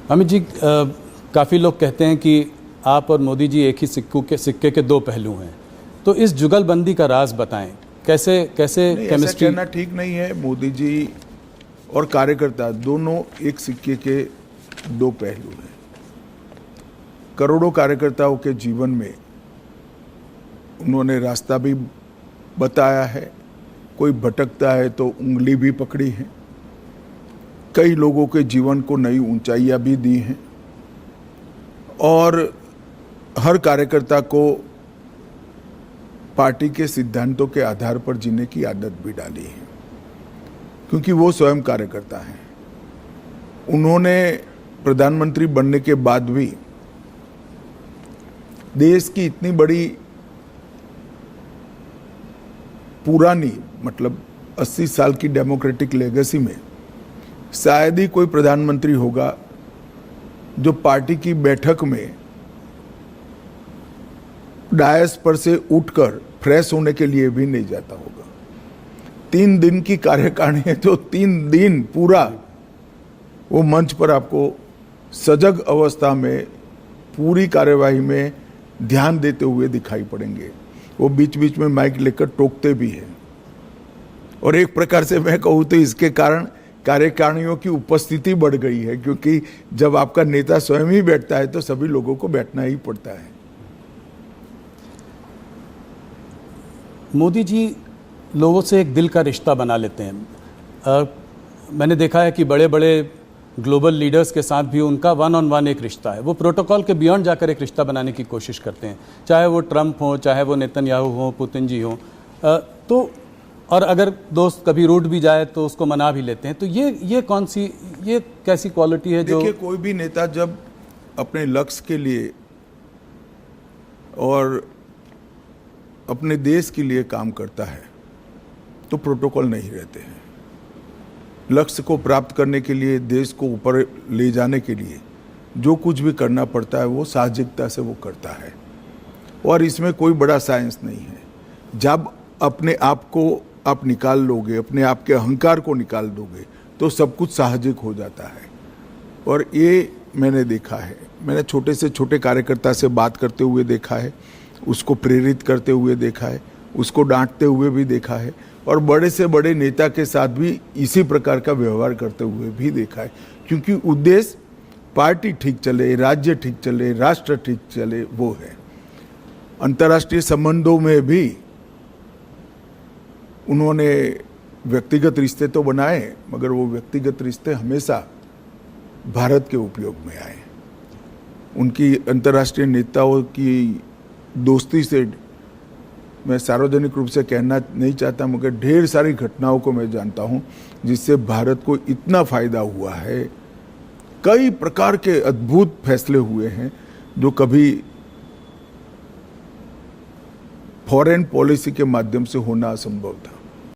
अमित जी, काफ़ी लोग कहते हैं कि आप और मोदी जी एक ही सिक्के के दो पहलू हैं, तो इस जुगलबंदी का राज बताएं। कैसे केमिस्ट्री? कहना ठीक नहीं है। मोदी जी और कार्यकर्ता दोनों एक सिक्के के दो पहलू हैं। करोड़ों कार्यकर्ताओं के जीवन में उन्होंने रास्ता भी बताया है, कोई भटकता है तो उंगली भी पकड़ी है, कई लोगों के जीवन को नई ऊंचाइयां भी दी हैं और हर कार्यकर्ता को पार्टी के सिद्धांतों के आधार पर जीने की आदत भी डाली है, क्योंकि वो स्वयं कार्यकर्ता हैं। उन्होंने प्रधानमंत्री बनने के बाद भी देश की इतनी बड़ी पुरानी, मतलब 80 साल की डेमोक्रेटिक लेगेसी में शायद ही कोई प्रधानमंत्री होगा जो पार्टी की बैठक में डायस पर से उठकर फ्रेश होने के लिए भी नहीं जाता होगा। 3 दिन की कार्यकारिणी है तो 3 दिन पूरा वो मंच पर आपको सजग अवस्था में पूरी कार्यवाही में ध्यान देते हुए दिखाई पड़ेंगे। वो बीच बीच में माइक लेकर टोकते भी हैं और एक प्रकार से मैं कहूँ तो इसके कारण कार्यकारिणियों की उपस्थिति बढ़ गई है, क्योंकि जब आपका नेता स्वयं ही बैठता है तो सभी लोगों को बैठना ही पड़ता है। मोदी जी लोगों से एक दिल का रिश्ता बना लेते हैं। मैंने देखा है कि बड़े बड़े ग्लोबल लीडर्स के साथ भी उनका 1-on-1 एक रिश्ता है। वो प्रोटोकॉल के बियॉन्ड जाकर एक रिश्ता बनाने की कोशिश करते हैं, चाहे वो ट्रंप हो, चाहे वो नेतन्याहू हो, पुतिन जी हो। तो और अगर दोस्त कभी रूठ भी जाए तो उसको मना भी लेते हैं। तो ये कैसी क्वालिटी है जो? देखिए, कोई भी नेता जब अपने लक्ष्य के लिए और अपने देश के लिए काम करता है तो प्रोटोकॉल नहीं रहते हैं। लक्ष्य को प्राप्त करने के लिए, देश को ऊपर ले जाने के लिए जो कुछ भी करना पड़ता है वो साहसिकता से वो करता है और इसमें कोई बड़ा साइंस नहीं है। जब अपने आप को आप निकाल लोगे, अपने आप के अहंकार को निकाल दोगे तो सब कुछ साहसिक हो जाता है। और ये मैंने देखा है, मैंने छोटे से छोटे कार्यकर्ता से बात करते हुए देखा है, उसको प्रेरित करते हुए देखा है, उसको डांटते हुए भी देखा है और बड़े से बड़े नेता के साथ भी इसी प्रकार का व्यवहार करते हुए भी देखा है, क्योंकि उद्देश्य पार्टी ठीक चले, राज्य ठीक चले, राष्ट्र ठीक चले, वो है। अंतर्राष्ट्रीय संबंधों में भी उन्होंने व्यक्तिगत रिश्ते तो बनाए, मगर वो व्यक्तिगत रिश्ते हमेशा भारत के उपयोग में आए। उनकी अंतर्राष्ट्रीय नेताओं की दोस्ती से मैं सार्वजनिक रूप से कहना नहीं चाहता, मगर ढेर सारी घटनाओं को मैं जानता हूं जिससे भारत को इतना फायदा हुआ है। कई प्रकार के अद्भुत फैसले हुए हैं जो कभी फॉरेन पॉलिसी के माध्यम से होना असंभव था।